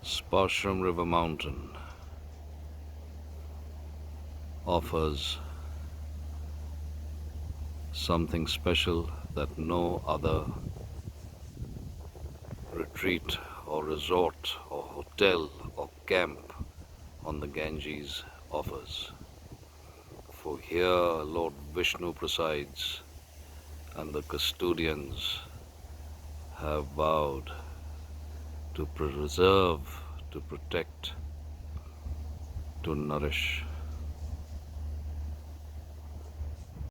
Sparsham River Mountain offers something special that no other retreat or resort or hotel or camp on the Ganges offers. For here Lord Vishnu presides, and the custodians have vowed to preserve, to protect, to nourish